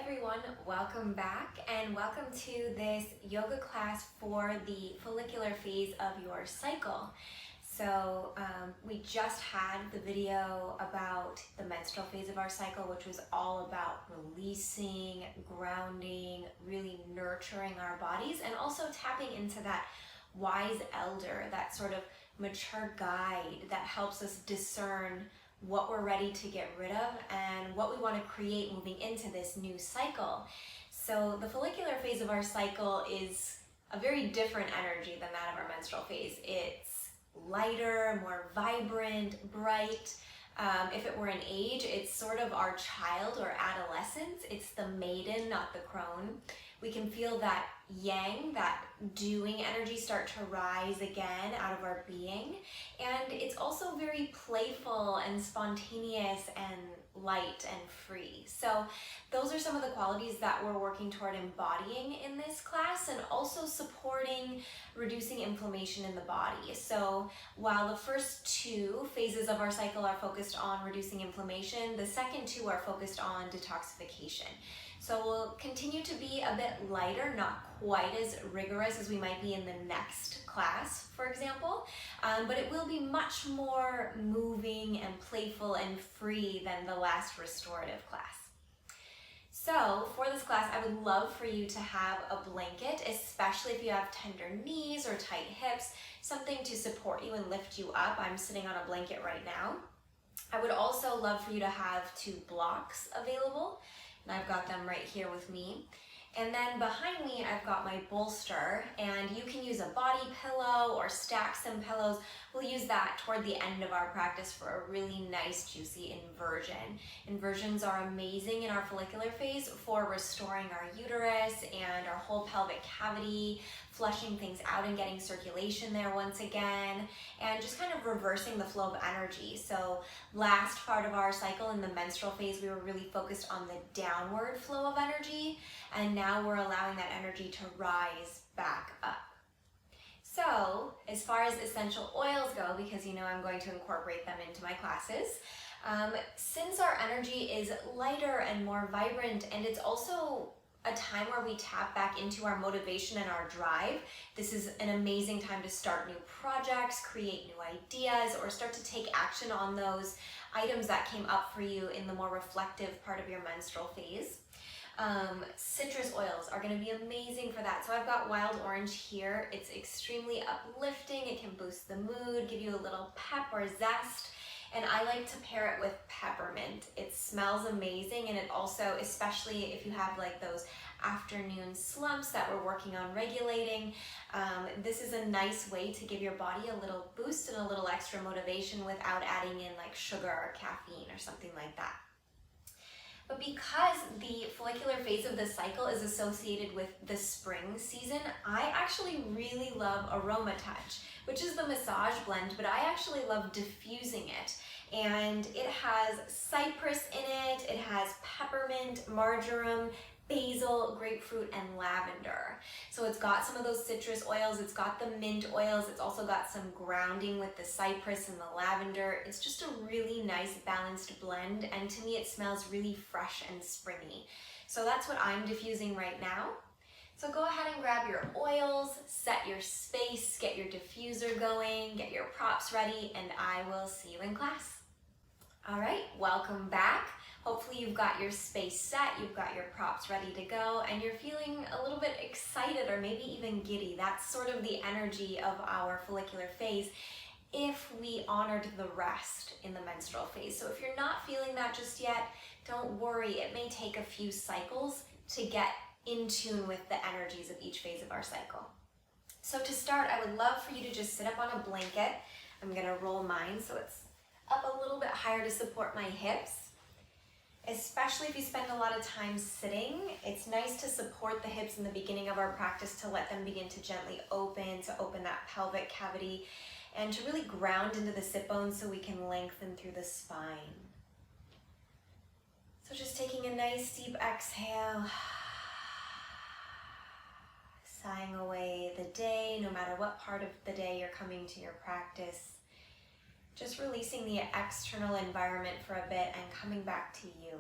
everyone, welcome back and welcome to this yoga class for the follicular phase of your cycle. So we just had the video about the menstrual phase of our cycle, which was all about releasing, grounding, really nurturing our bodies, and also tapping into that wise elder, that sort of mature guide that helps us discern what we're ready to get rid of and what we want to create moving into this new cycle. So the follicular phase of our cycle is a very different energy than that of our menstrual phase. It's lighter, more vibrant, bright. If it were an age, it's sort of our child or adolescence. It's the maiden, not the crone. We can feel that yang, that doing energy start to rise again out of our being. And it's also very playful and spontaneous and light and free. So those are some of the qualities that we're working toward embodying in this class, and also supporting reducing inflammation in the body. So while the first two phases of our cycle are focused on reducing inflammation, the second two are focused on detoxification. So we'll continue to be a bit lighter, not quite as rigorous as we might be in the next class, for example, but it will be much more moving and playful and free than the last restorative class. So for this class, I would love for you to have a blanket, especially if you have tender knees or tight hips, something to support you and lift you up. I'm sitting on a blanket right now. I would also love for you to have 2 blocks available. And I've got them right here with me. And then behind me, I've got my bolster, and you can use a body pillow or stack some pillows. We'll use that toward the end of our practice for a really nice, juicy inversion. Inversions are amazing in our follicular phase for restoring our uterus and our whole pelvic cavity, flushing things out and getting circulation there once again, and just kind of reversing the flow of energy. So last part of our cycle in the menstrual phase, we were really focused on the downward flow of energy, and now we're allowing that energy to rise back up. So as far as essential oils go, because you know I'm going to incorporate them into my classes, since our energy is lighter and more vibrant, and it's also a time where we tap back into our motivation and our drive, this is an amazing time to start new projects, create new ideas, or start to take action on those items that came up for you in the more reflective part of your menstrual phase. Citrus oils are going to be amazing for that. So I've got wild orange here. It's extremely uplifting. It can boost the mood, give you a little pep or zest. And I like to pair it with peppermint. It smells amazing, and it also, especially if you have like those afternoon slumps that we're working on regulating, this is a nice way to give your body a little boost and a little extra motivation without adding in like sugar or caffeine or something like that. But because the follicular phase of the cycle is associated with the spring season, I actually really love Aroma Touch, which is the massage blend, but I actually love diffusing it. And it has cypress in it, it has peppermint, marjoram, basil, grapefruit, and lavender. So it's got some of those citrus oils, it's got the mint oils, it's also got some grounding with the cypress and the lavender. It's just a really nice balanced blend, and to me it smells really fresh and springy. So that's what I'm diffusing right now. So go ahead and grab your oils, set your space, get your diffuser going, get your props ready, and I will see you in class. All right, welcome back. Hopefully you've got your space set, you've got your props ready to go, and you're feeling a little bit excited or maybe even giddy. That's sort of the energy of our follicular phase if we honored the rest in the menstrual phase. So if you're not feeling that just yet, don't worry. It may take a few cycles to get in tune with the energies of each phase of our cycle. So to start, I would love for you to just sit up on a blanket. I'm gonna roll mine so it's up a little bit higher to support my hips. Especially if you spend a lot of time sitting, it's nice to support the hips in the beginning of our practice, to let them begin to gently open, to open that pelvic cavity, and to really ground into the sit bones so we can lengthen through the spine. So just taking a nice deep exhale, sighing away the day, no matter what part of the day you're coming to your practice. Just releasing the external environment for a bit and coming back to you.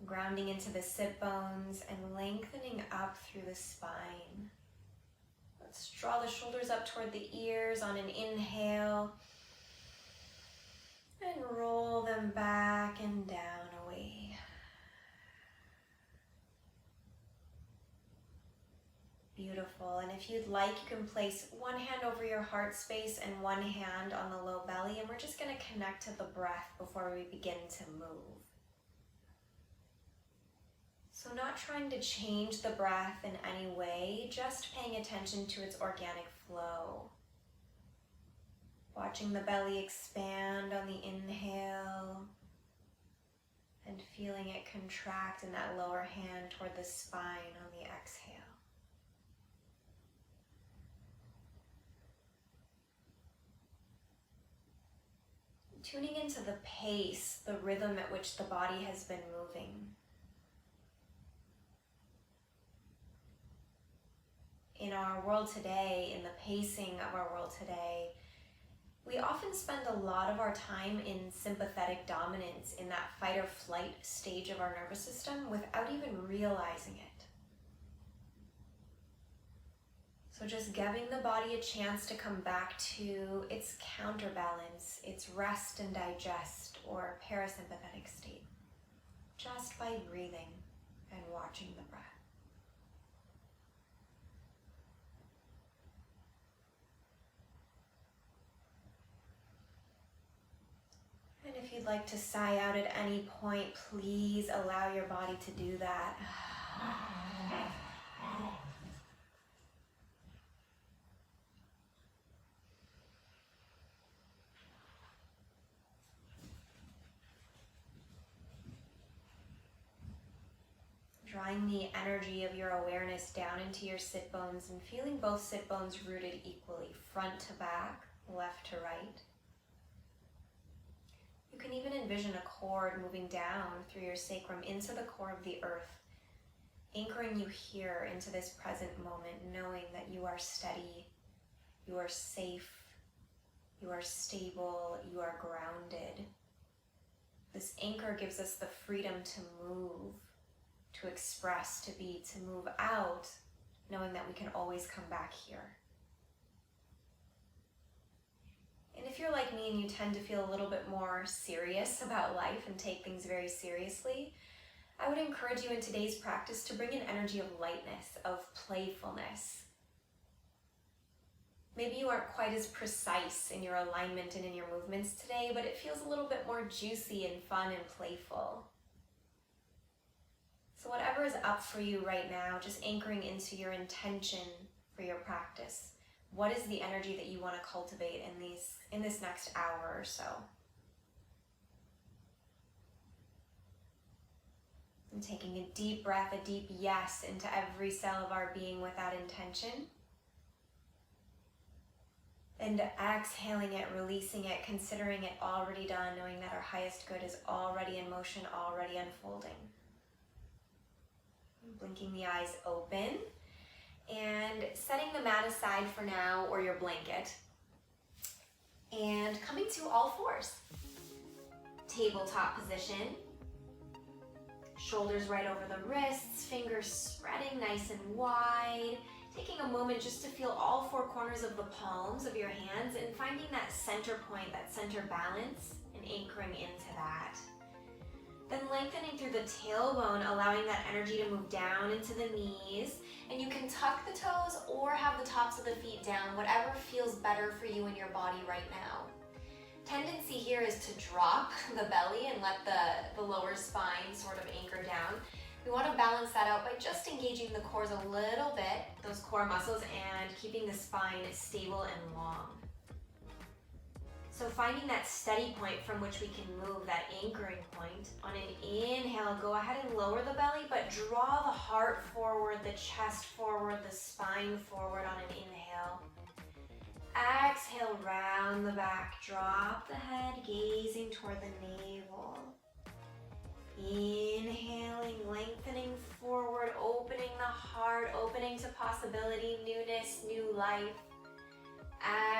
Grounding into the sit bones and lengthening up through the spine. Let's draw the shoulders up toward the ears on an inhale. And roll them back and down away. Beautiful. And if you'd like, you can place one hand over your heart space and one hand on the low belly. And we're just going to connect to the breath before we begin to move. So not trying to change the breath in any way, just paying attention to its organic flow. Watching the belly expand on the inhale and feeling it contract in that lower hand toward the spine on the exhale. Tuning into the pace, the rhythm at which the body has been moving. In our world today, in the pacing of our world today, we often spend a lot of our time in sympathetic dominance, in that fight or flight stage of our nervous system without even realizing it. So just giving the body a chance to come back to its counterbalance, its rest and digest or parasympathetic state, just by breathing and watching the breath. And if you'd like to sigh out at any point, please allow your body to do that. Drawing the energy of your awareness down into your sit bones and feeling both sit bones rooted equally, front to back, left to right. You can even envision a cord moving down through your sacrum into the core of the earth, anchoring you here into this present moment, knowing that you are steady, you are safe, you are stable, you are grounded. This anchor gives us the freedom to move, to express, to be, to move out, knowing that we can always come back here. And if you're like me and you tend to feel a little bit more serious about life and take things very seriously, I would encourage you in today's practice to bring an energy of lightness, of playfulness. Maybe you aren't quite as precise in your alignment and in your movements today, but it feels a little bit more juicy and fun and playful. So whatever is up for you right now, just anchoring into your intention for your practice. What is the energy that you want to cultivate in this next hour or so? And taking a deep breath, a deep yes into every cell of our being with that intention. And exhaling it, releasing it, considering it already done, knowing that our highest good is already in motion, already unfolding. Blinking the eyes open. And setting the mat aside for now, or your blanket, and coming to all fours. Tabletop position, shoulders right over the wrists, fingers spreading nice and wide, taking a moment just to feel all four corners of the palms of your hands and finding that center point, that center balance, and anchoring into that. Then lengthening through the tailbone, allowing that energy to move down into the knees. And you can tuck the toes or have the tops of the feet down, whatever feels better for you in your body right now. Tendency here is to drop the belly and let the lower spine sort of anchor down. We want to balance that out by just engaging the cores a little bit, those core muscles, and keeping the spine stable and long. So finding that steady point from which we can move, that anchoring point. On an inhale, go ahead and lower the belly, but draw the heart forward, the chest forward, the spine forward on an inhale. Exhale, round the back, drop the head, gazing toward the navel. Inhaling, lengthening forward, opening the heart, opening to possibility, newness, new life.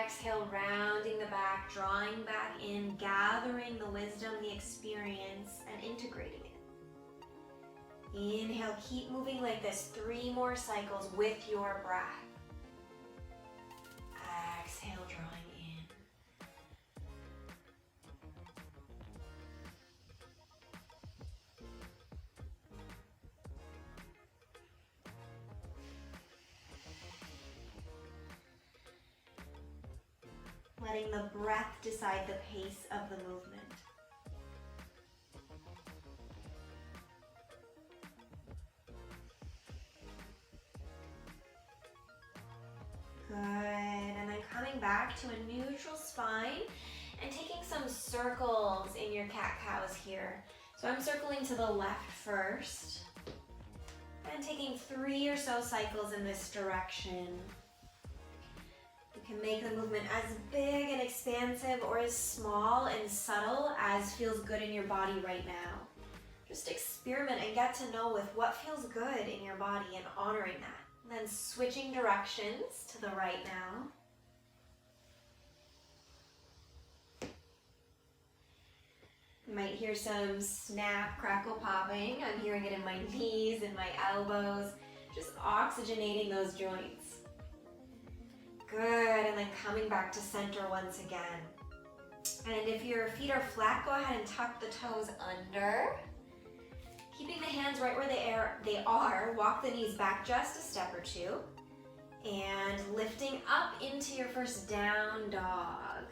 Exhale, rounding the back, drawing back in, gathering the wisdom, the experience, and integrating it. Inhale, keep moving like this. 3 more cycles with your breath. Exhale, drawing in. Letting the breath decide the pace of the movement. Good, and then coming back to a neutral spine and taking some circles in your cat-cows here. So I'm circling to the left first and taking 3 or so cycles in this direction. You can make the movement as big and expansive or as small and subtle as feels good in your body right now. Just experiment and get to know with what feels good in your body and honoring that. And then switching directions to the right now. You might hear some snap, crackle popping. I'm hearing it in my knees and my elbows. Just oxygenating those joints. Good, and then coming back to center once again. And if your feet are flat, go ahead and tuck the toes under. Keeping the hands right where they are, walk the knees back just a step or two. And lifting up into your first down dog.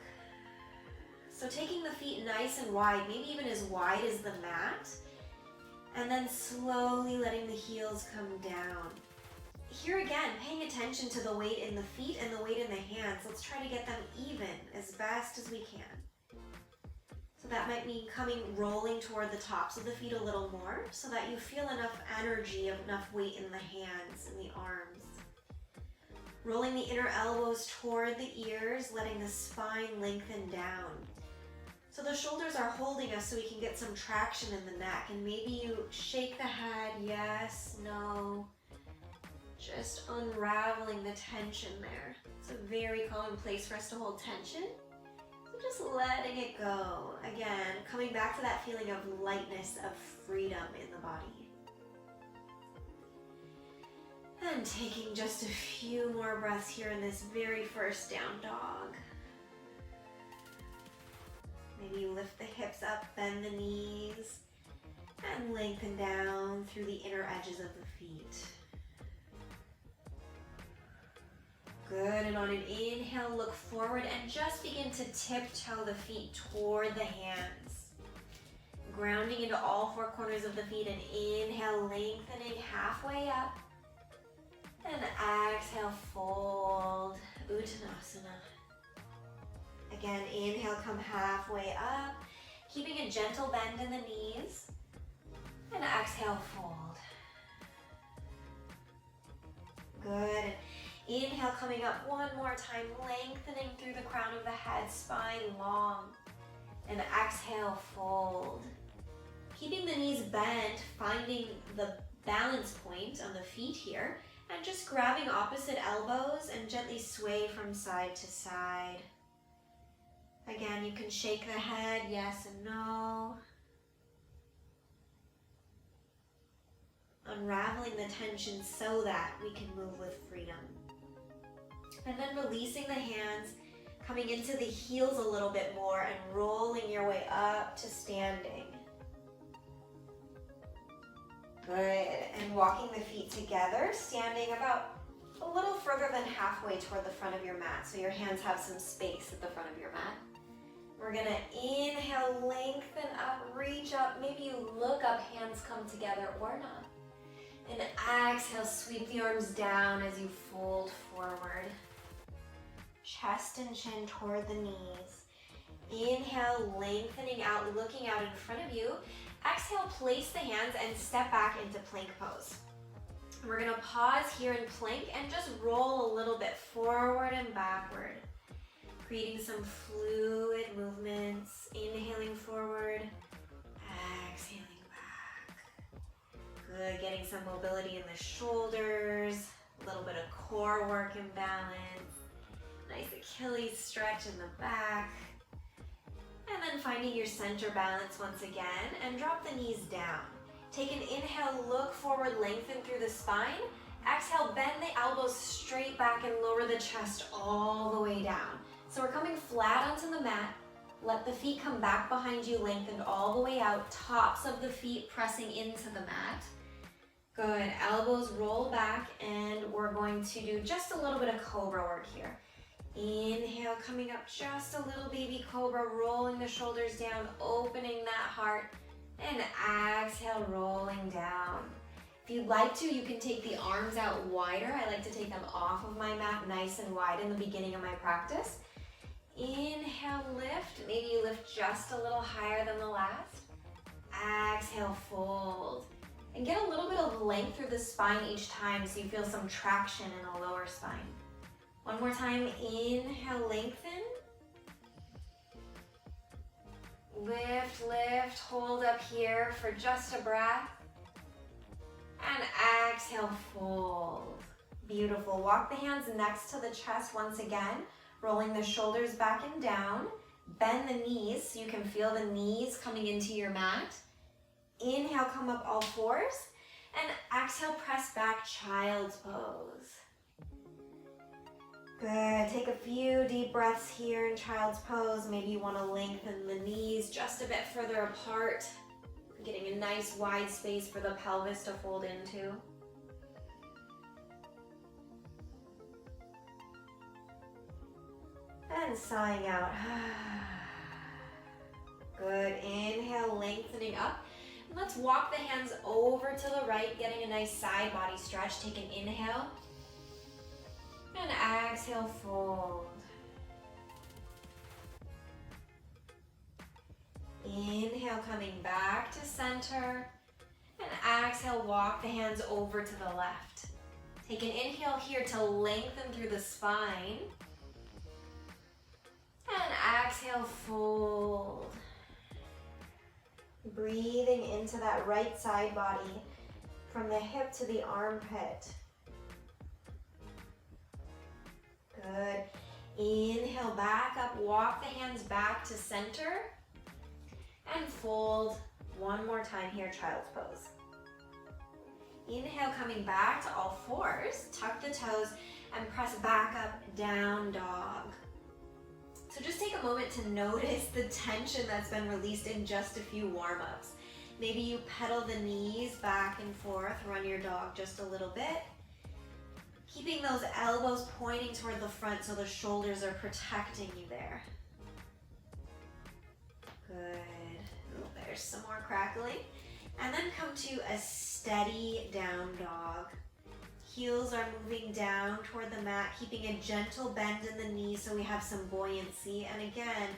So taking the feet nice and wide, maybe even as wide as the mat. And then slowly letting the heels come down. Here again, paying attention to the weight in the feet and the weight in the hands. Let's try to get them even as best as we can. So that might mean rolling toward the tops of the feet a little more so that you feel enough energy, enough weight in the hands and the arms. Rolling the inner elbows toward the ears, letting the spine lengthen down. So the shoulders are holding us so we can get some traction in the neck. And maybe you shake the head, yes, no. Just unraveling the tension there. It's a very common place for us to hold tension. Just letting it go. Again, coming back to that feeling of lightness, of freedom in the body. And taking just a few more breaths here in this very first down dog. Maybe you lift the hips up, bend the knees, and lengthen down through the inner edges of the feet. Good, and on an inhale, look forward and just begin to tiptoe the feet toward the hands. Grounding into all 4 corners of the feet, and inhale, lengthening halfway up. And exhale, fold, Uttanasana. Again, inhale, come halfway up, keeping a gentle bend in the knees. And exhale, fold. Good. Inhale, coming up one more time, lengthening through the crown of the head, spine long. And exhale, fold. Keeping the knees bent, finding the balance point on the feet here, and just grabbing opposite elbows and gently sway from side to side. Again, you can shake the head, yes and no. Unraveling the tension so that we can move with freedom. And then releasing the hands, coming into the heels a little bit more and rolling your way up to standing. Good, and walking the feet together, standing about a little further than halfway toward the front of your mat, so your hands have some space at the front of your mat. We're gonna inhale, lengthen up, reach up, maybe you look up, hands come together or not. And exhale, sweep the arms down as you fold forward. Chest and chin toward the knees. Inhale, lengthening out, looking out in front of you. Exhale, place the hands and step back into plank pose. We're gonna pause here in plank and just roll a little bit forward and backward, creating some fluid movements. Inhaling forward, exhaling back. Good, getting some mobility in the shoulders, a little bit of core work and balance. Nice Achilles stretch in the back. And then finding your center balance once again and drop the knees down. Take an inhale, look forward, lengthen through the spine. Exhale, bend the elbows straight back and lower the chest all the way down. So we're coming flat onto the mat. Let the feet come back behind you, lengthened all the way out. Tops of the feet pressing into the mat. Good, elbows roll back, and we're going to do just a little bit of cobra work here. Inhale, coming up just a little baby cobra, rolling the shoulders down, opening that heart, and exhale, rolling down. If you'd like to, you can take the arms out wider. I like to take them off of my mat nice and wide in the beginning of my practice. Inhale, lift. Maybe you lift just a little higher than the last. Exhale, fold. And get a little bit of length through the spine each time so you feel some traction in the lower spine. One more time, inhale, lengthen. Lift, lift, hold up here for just a breath. And exhale, fold. Beautiful. Walk the hands next to the chest once again, rolling the shoulders back and down. Bend the knees so you can feel the knees coming into your mat. Inhale, come up all fours. And exhale, press back, child's pose. Good. Take a few deep breaths here in child's pose. Maybe you want to lengthen the knees just a bit further apart, getting a nice wide space for the pelvis to fold into. And sighing out. Good. Inhale, lengthening up. And let's walk the hands over to the right, getting a nice side body stretch. Take an inhale. And exhale, fold. Inhale, coming back to center. And exhale, walk the hands over to the left. Take an inhale here to lengthen through the spine. And exhale, fold. Breathing into that right side body from the hip to the armpit. Good. Inhale, back up, walk the hands back to center. And fold one more time here, child's pose. Inhale, coming back to all fours. Tuck the toes and press back up, down dog. So just take a moment to notice the tension that's been released in just a few warm-ups. Maybe you pedal the knees back and forth, run your dog just a little bit. Keeping those elbows pointing toward the front so the shoulders are protecting you there. Good. Oh, there's some more crackling. And then come to a steady down dog. Heels are moving down toward the mat, keeping a gentle bend in the knees so we have some buoyancy. And again,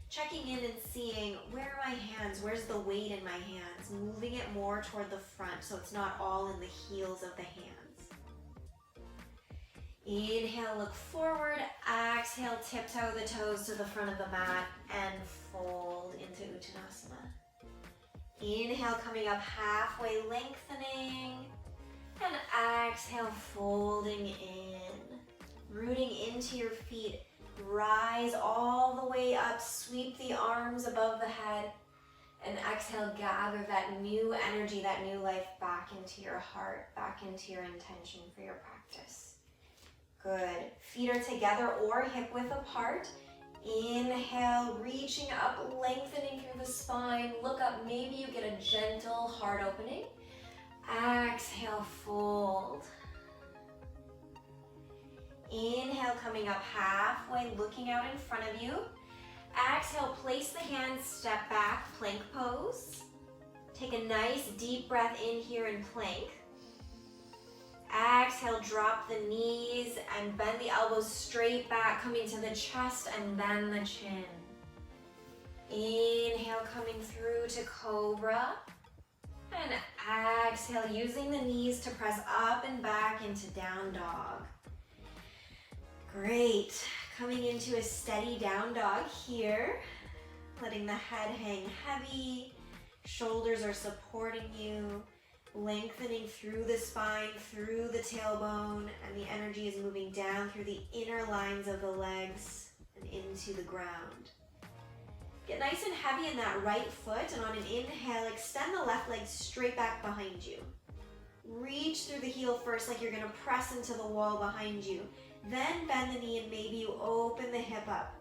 checking in and seeing, where are my hands? Where's the weight in my hands? Moving it more toward the front so it's not all in the heels of the hands. Inhale, look forward. Exhale, tiptoe the toes to the front of the mat and fold into Uttanasana. Inhale, coming up halfway, lengthening. And exhale, folding in. Rooting into your feet. Rise all the way up. Sweep the arms above the head. And exhale, gather that new energy, that new life back into your heart, back into your intention for your practice. Good. Feet are together or hip width apart. Inhale, reaching up, lengthening through the spine. Look up, maybe you get a gentle heart opening. Exhale, fold. Inhale, coming up halfway, looking out in front of you. Exhale, place the hands, step back, plank pose. Take a nice deep breath in here in plank. Exhale, drop the knees and bend the elbows straight back, coming to the chest and then the chin. Inhale, coming through to cobra. And exhale, using the knees to press up and back into down dog. Great. Coming into a steady down dog here. Letting the head hang heavy. Shoulders are supporting you. Lengthening through the spine, through the tailbone, and the energy is moving down through the inner lines of the legs and into the ground. Get nice and heavy in that right foot, and on an inhale, extend the left leg straight back behind you. Reach through the heel first like you're gonna press into the wall behind you. Then bend the knee and maybe you open the hip up.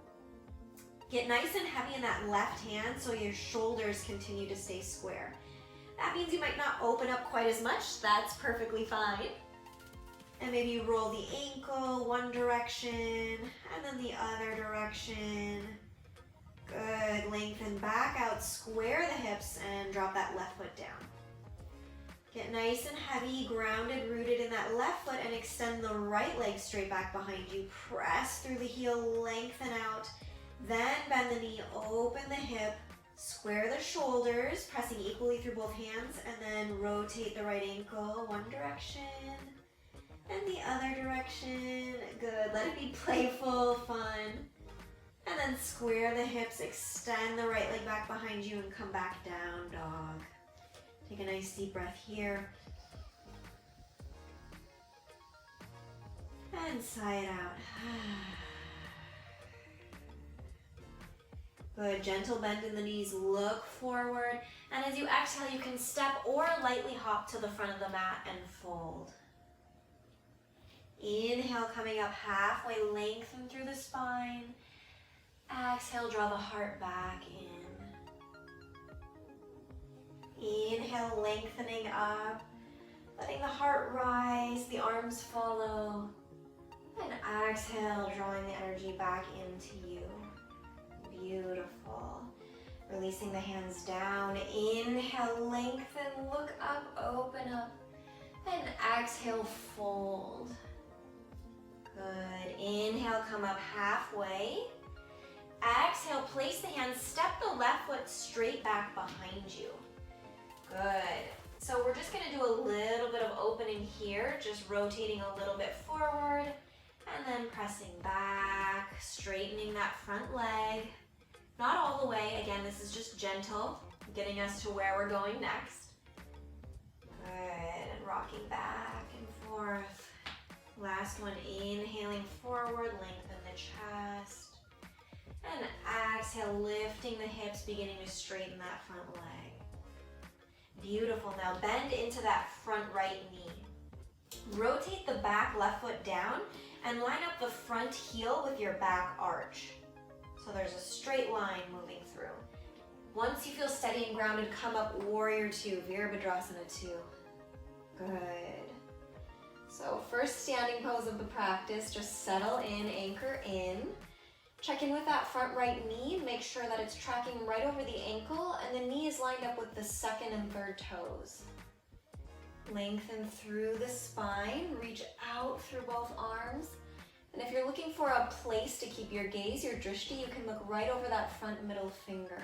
Get nice and heavy in that left hand so your shoulders continue to stay square. That means you might not open up quite as much. That's perfectly fine. And maybe you roll the ankle one direction and then the other direction. Good. Lengthen back out, square the hips, and drop that left foot down. Get nice and heavy, grounded, rooted in that left foot, and extend the right leg straight back behind you. Press through the heel, lengthen out. Then bend the knee, open the hip, square the shoulders, pressing equally through both hands, and then rotate the right ankle one direction and the other direction. Good. Let it be playful, fun. And then square the hips, extend the right leg back behind you, and come back down, dog. Take a nice deep breath here. And sigh it out. Good, gentle bend in the knees, look forward. And as you exhale, you can step or lightly hop to the front of the mat and fold. Inhale, coming up halfway, lengthen through the spine. Exhale, draw the heart back in. Inhale, lengthening up, letting the heart rise, the arms follow. And exhale, drawing the energy back into you. Beautiful. Releasing the hands down. Inhale, lengthen, look up, open up. And exhale, fold. Good. Inhale, come up halfway. Exhale, place the hands, step the left foot straight back behind you. Good. So we're just gonna do a little bit of opening here, just rotating a little bit forward, and then pressing back, straightening that front leg. Not all the way, again, this is just gentle, getting us to where we're going next. Good, and rocking back and forth. Last one, inhaling forward, lengthen the chest. And exhale, lifting the hips, beginning to straighten that front leg. Beautiful. Now bend into that front right knee. Rotate the back left foot down and line up the front heel with your back arch. So there's a straight line moving through. Once you feel steady and grounded, come up warrior two, Virabhadrasana 2. Good. So first standing pose of the practice, just settle in, anchor in. Check in with that front right knee, make sure that it's tracking right over the ankle and the knee is lined up with the second and third toes. Lengthen through the spine, reach out through both arms. And if you're looking for a place to keep your gaze, your drishti, you can look right over that front middle finger.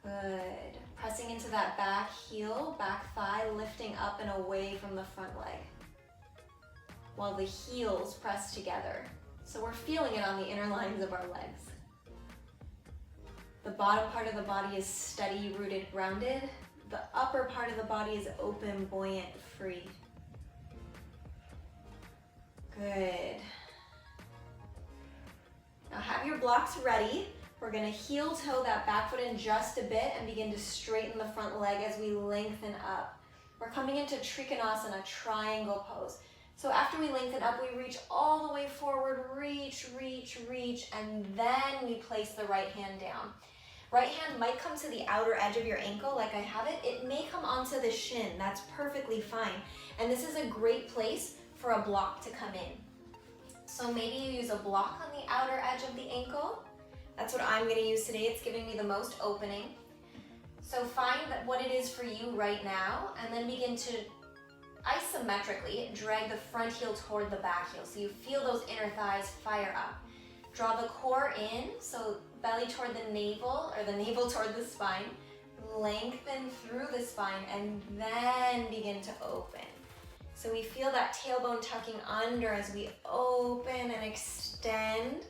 Good. Pressing into that back heel, back thigh, lifting up and away from the front leg. While the heels press together. So we're feeling it on the inner lines of our legs. The bottom part of the body is steady, rooted, grounded. The upper part of the body is open, buoyant, free. Good. Now have your blocks ready. We're gonna heel toe that back foot in just a bit and begin to straighten the front leg as we lengthen up. We're coming into Trikonasana, triangle pose. So after we lengthen up, we reach all the way forward, reach, reach, reach, and then we place the right hand down. Right hand might come to the outer edge of your ankle like I have it. It may come onto the shin, that's perfectly fine. And this is a great place for a block to come in. So maybe you use a block on the outer edge of the ankle. That's what I'm gonna use today. It's giving me the most opening. So find what it is for you right now and then begin to isometrically drag the front heel toward the back heel. So you feel those inner thighs fire up. Draw the core in, so belly toward the navel, or the navel toward the spine. Lengthen through the spine and then begin to open. So we feel that tailbone tucking under as we open and extend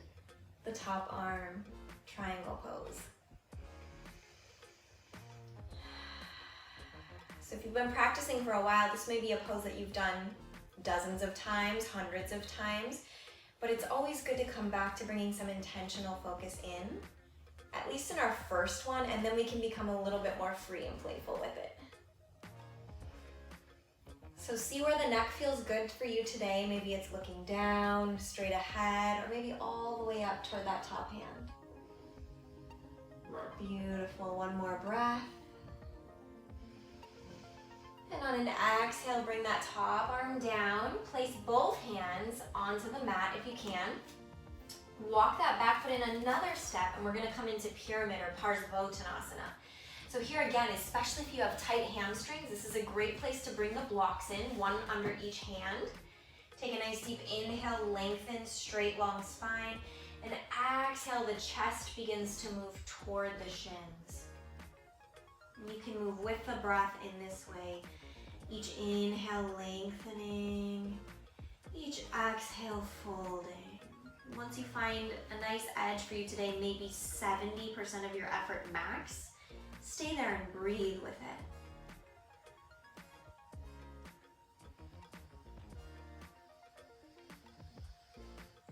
the top arm, triangle pose. So if you've been practicing for a while, this may be a pose that you've done dozens of times, hundreds of times, but it's always good to come back to bringing some intentional focus in at least in our first one, and then we can become a little bit more free and playful with it. So see where the neck feels good for you today. Maybe it's looking down, straight ahead, or maybe all the way up toward that top hand. Beautiful, one more breath. And on an exhale, bring that top arm down. Place both hands onto the mat if you can. Walk that back foot in another step, and we're gonna come into pyramid or Parsvottanasana. So here again, especially if you have tight hamstrings, this is a great place to bring the blocks in, one under each hand. Take a nice deep inhale, lengthen, straight, long spine. And exhale, the chest begins to move toward the shins. And you can move with the breath in this way. Each inhale, lengthening. Each exhale, folding. Once you find a nice edge for you today, maybe 70% of your effort max, stay there and breathe with it.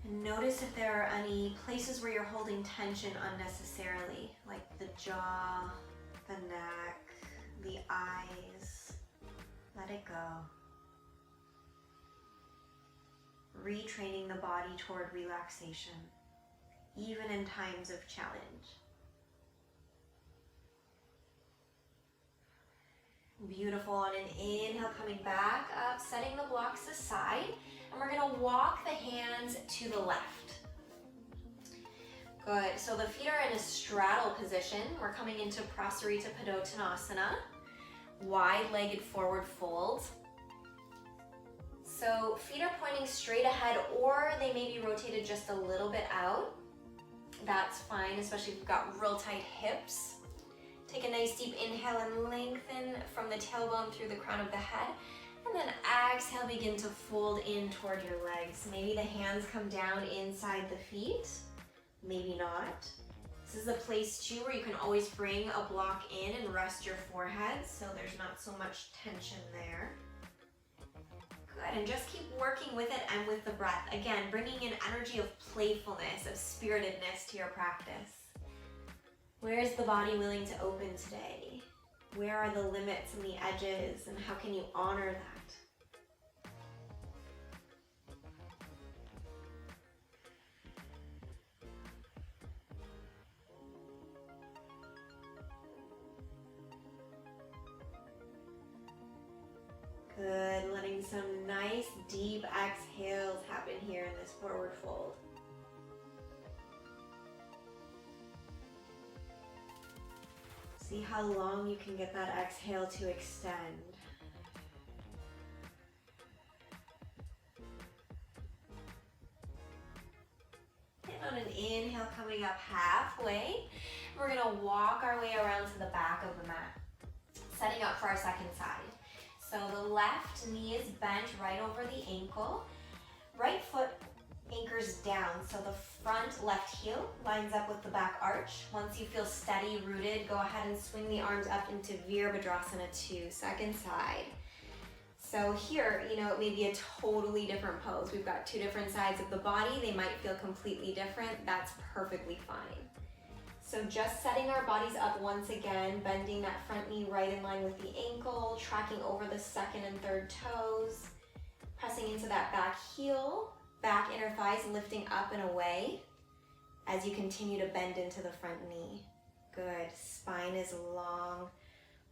And notice if there are any places where you're holding tension unnecessarily, like the jaw, the neck, the eyes. Let it go. Retraining the body toward relaxation, even in times of challenge. Beautiful. On an inhale, coming back up, setting the blocks aside, and we're gonna walk the hands to the left. Good. So the feet are in a straddle position. We're coming into Prasarita Padottanasana, wide-legged forward fold. So feet are pointing straight ahead, or they may be rotated just a little bit out. That's fine, especially if you've got real tight hips. Take a nice deep inhale and lengthen from the tailbone through the crown of the head. And then exhale, begin to fold in toward your legs. Maybe the hands come down inside the feet, maybe not. This is a place too where you can always bring a block in and rest your forehead so there's not so much tension there. Good, and just keep working with it and with the breath. Again, bringing in energy of playfulness, of spiritedness to your practice. Where is the body willing to open today? Where are the limits and the edges, and how can you honor that? Good, letting some nice deep exhales happen here in this forward fold. See how long you can get that exhale to extend. And on an inhale, coming up halfway, we're gonna walk our way around to the back of the mat, setting up for our second side. So the left knee is bent right over the ankle. Right foot anchors down, so the front left heel lines up with the back arch. Once you feel steady, rooted, go ahead and swing the arms up into Virabhadrasana 2, second side. So here, it may be a totally different pose. We've got two different sides of the body. They might feel completely different. That's perfectly fine. So just setting our bodies up once again, bending that front knee right in line with the ankle, tracking over the second and third toes, pressing into that back heel, back inner thighs lifting up and away as you continue to bend into the front knee. Good, spine is long,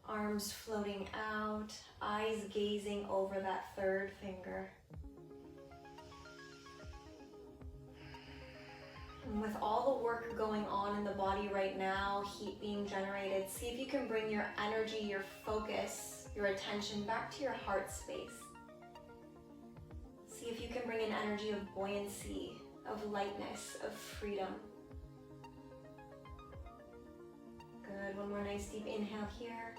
arms floating out, eyes gazing over that third finger. And with all the work going on in the body right now, heat being generated, see if you can bring your energy, your focus, your attention back to your heart space. See if you can bring an energy of buoyancy, of lightness, of freedom. Good, one more nice deep inhale here.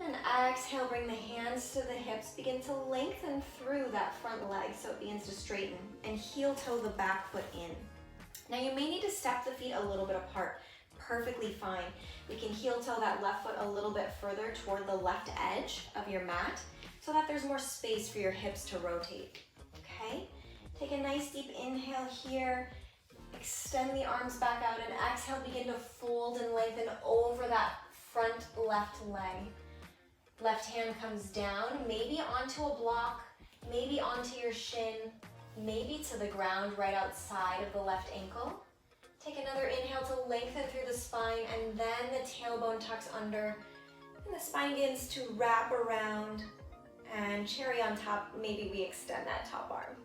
And exhale, bring the hands to the hips, begin to lengthen through that front leg so it begins to straighten, and heel toe the back foot in. Now you may need to step the feet a little bit apart, perfectly fine. We can heel toe that left foot a little bit further toward the left edge of your mat so that there's more space for your hips to rotate, okay? Take a nice deep inhale here, Extend the arms back out and exhale, begin to fold and lengthen over that front left leg. Left hand comes down, maybe onto a block, maybe onto your shin, maybe to the ground right outside of the left ankle. Take another inhale to lengthen through the spine, and then the tailbone tucks under and the spine begins to wrap around, and cherry on top, maybe we extend that top arm.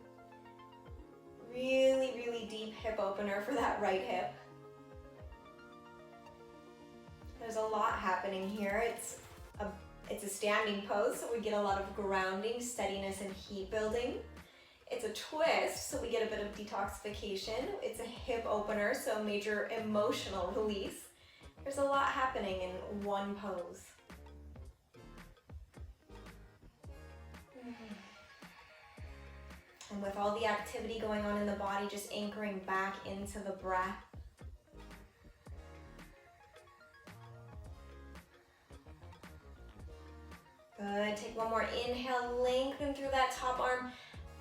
Really, really deep hip opener for that right hip. There's a lot happening here. It's a standing pose, so we get a lot of grounding, steadiness, and heat building. It's a twist, so we get a bit of detoxification. It's a hip opener, so major emotional release. There's a lot happening in one pose. And with all the activity going on in the body, just anchoring back into the breath. Good, take one more inhale, lengthen through that top arm.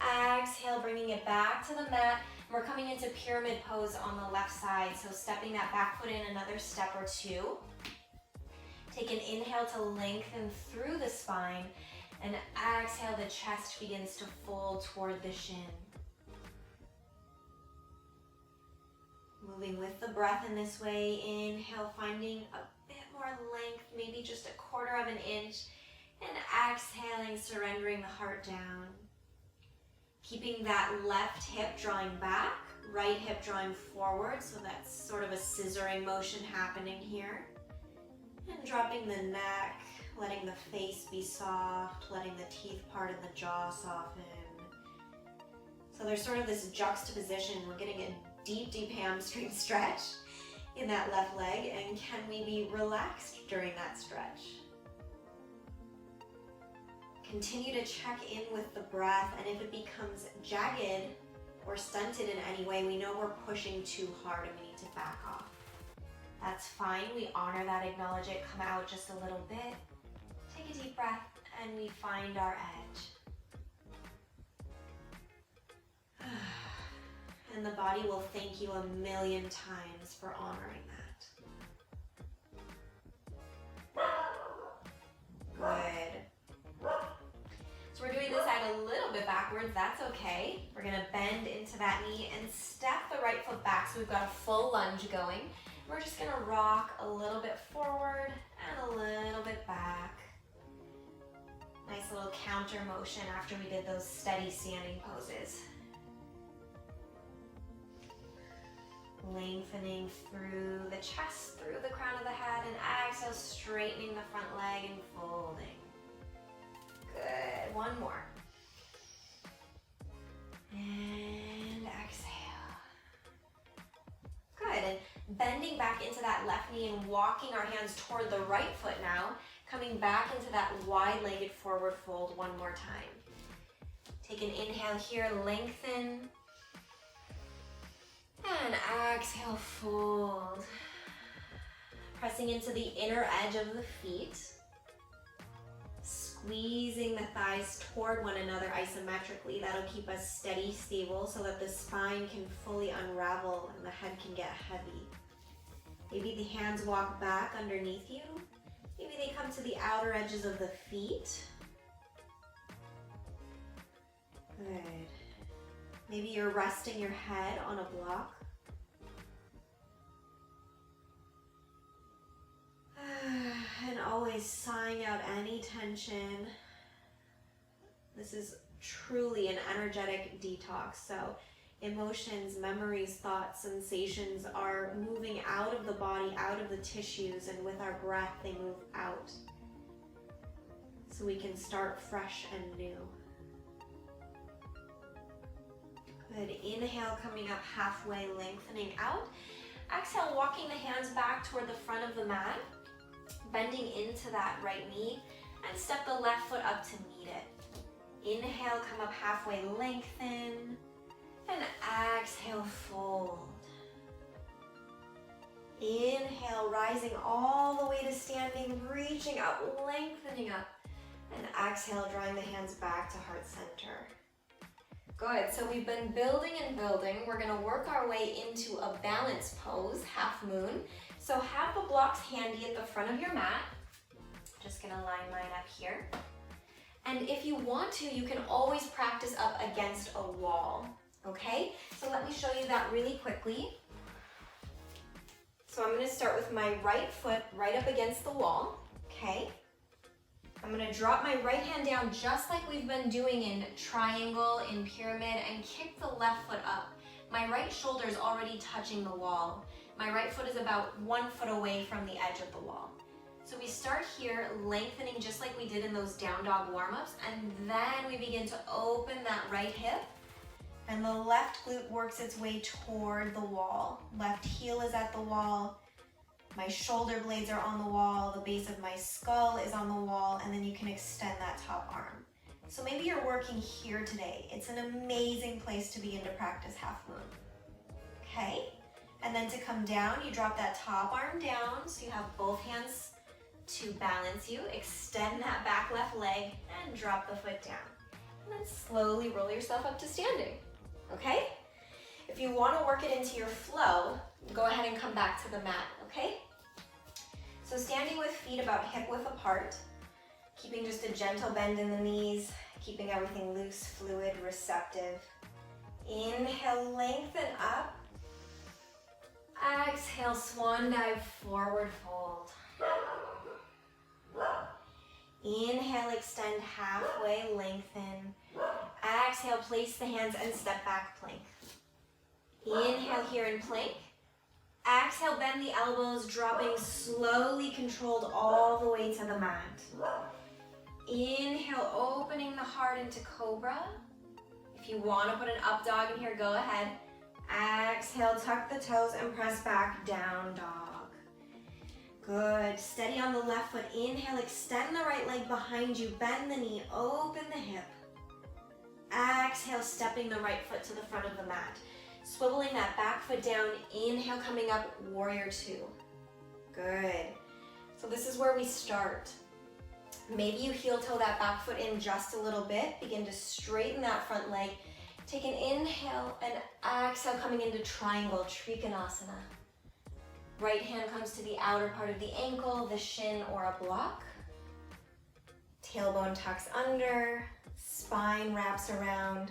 Exhale, bringing it back to the mat. We're coming into pyramid pose on the left side, so stepping that back foot in another step or two. Take an inhale to lengthen through the spine, and exhale, the chest begins to fold toward the shin. Moving with the breath in this way, inhale, finding a bit more length, maybe just a quarter of an inch, and exhaling, surrendering the heart down. Keeping that left hip drawing back, right hip drawing forward, so that's sort of a scissoring motion happening here. And dropping the neck, letting the face be soft, letting the teeth part and the jaw soften. So there's sort of this juxtaposition. We're getting a deep, deep hamstring stretch in that left leg, and can we be relaxed during that stretch? Continue to check in with the breath, and if it becomes jagged or stunted in any way, we know we're pushing too hard and we need to back off. That's fine. We honor that, acknowledge it, come out just a little bit. Take a deep breath, and we find our edge. And the body will thank you a million times for honoring that. Good. So we're doing this side a little bit backwards, that's okay. We're gonna bend into that knee and step the right foot back, so we've got a full lunge going. We're just gonna rock a little bit forward and a little bit back. Nice little counter motion after we did those steady standing poses. Lengthening through the chest, through the crown of the head, and exhale, straightening the front leg and folding. Good, one more. And exhale. Good, and bending back into that left knee and walking our hands toward the right foot now, coming back into that wide-legged forward fold one more time. Take an inhale here, lengthen. And exhale, fold. Pressing into the inner edge of the feet. Squeezing the thighs toward one another isometrically. That'll keep us steady, stable, so that the spine can fully unravel and the head can get heavy. Maybe the hands walk back underneath you. Maybe they come to the outer edges of the feet. Good. Maybe you're resting your head on a block. And always sighing out any tension. This is truly an energetic detox. So emotions, memories, thoughts, sensations are moving out of the body, out of the tissues, and with our breath, they move out. So we can start fresh and new. Good, inhale, coming up halfway, lengthening out. Exhale, walking the hands back toward the front of the mat, bending into that right knee, and step the left foot up to meet it. Inhale, come up halfway, lengthen, and exhale, fold. Inhale, rising all the way to standing, reaching up, lengthening up, and exhale, drawing the hands back to heart center. Good, so we've been building and building. We're gonna work our way into a balance pose, half moon. So have the blocks handy at the front of your mat. Just gonna line mine up here. And if you want to, you can always practice up against a wall, okay? So let me show you that really quickly. So I'm gonna start with my right foot right up against the wall, okay? I'm gonna drop my right hand down just like we've been doing in triangle, in pyramid, and kick the left foot up. My right shoulder is already touching the wall. My right foot is about 1 foot away from the edge of the wall. So we start here, lengthening just like we did in those down dog warm-ups, and then we begin to open that right hip, and the left glute works its way toward the wall. Left heel is at the wall. My shoulder blades are on the wall, the base of my skull is on the wall, and then you can extend that top arm. So maybe you're working here today. It's an amazing place to begin to practice half moon. Okay? And then to come down, you drop that top arm down, so you have both hands to balance you. Extend that back left leg and drop the foot down. And then slowly roll yourself up to standing. Okay? If you want to work it into your flow, go ahead and come back to the mat, okay? So standing with feet about hip width apart, keeping just a gentle bend in the knees, keeping everything loose, fluid, receptive. Inhale, lengthen up. Exhale, swan dive, forward fold. Inhale, extend halfway, lengthen. Exhale, place the hands and step back, plank. Inhale here in plank. Exhale, bend the elbows, dropping slowly controlled all the way to the mat. Inhale, opening the heart into cobra. If you want to put an up dog in here, go ahead. Exhale, tuck the toes and press back, down dog. Good, steady on the left foot. Inhale, extend the right leg behind you, bend the knee, open the hip. Exhale, stepping the right foot to the front of the mat. Swiveling that back foot down, inhale, coming up, warrior two. Good. So this is where we start. Maybe you heel toe that back foot in just a little bit. Begin to straighten that front leg. Take an inhale and exhale, coming into triangle, Trikonasana. Right hand comes to the outer part of the ankle, the shin, or a block. Tailbone tucks under, spine wraps around,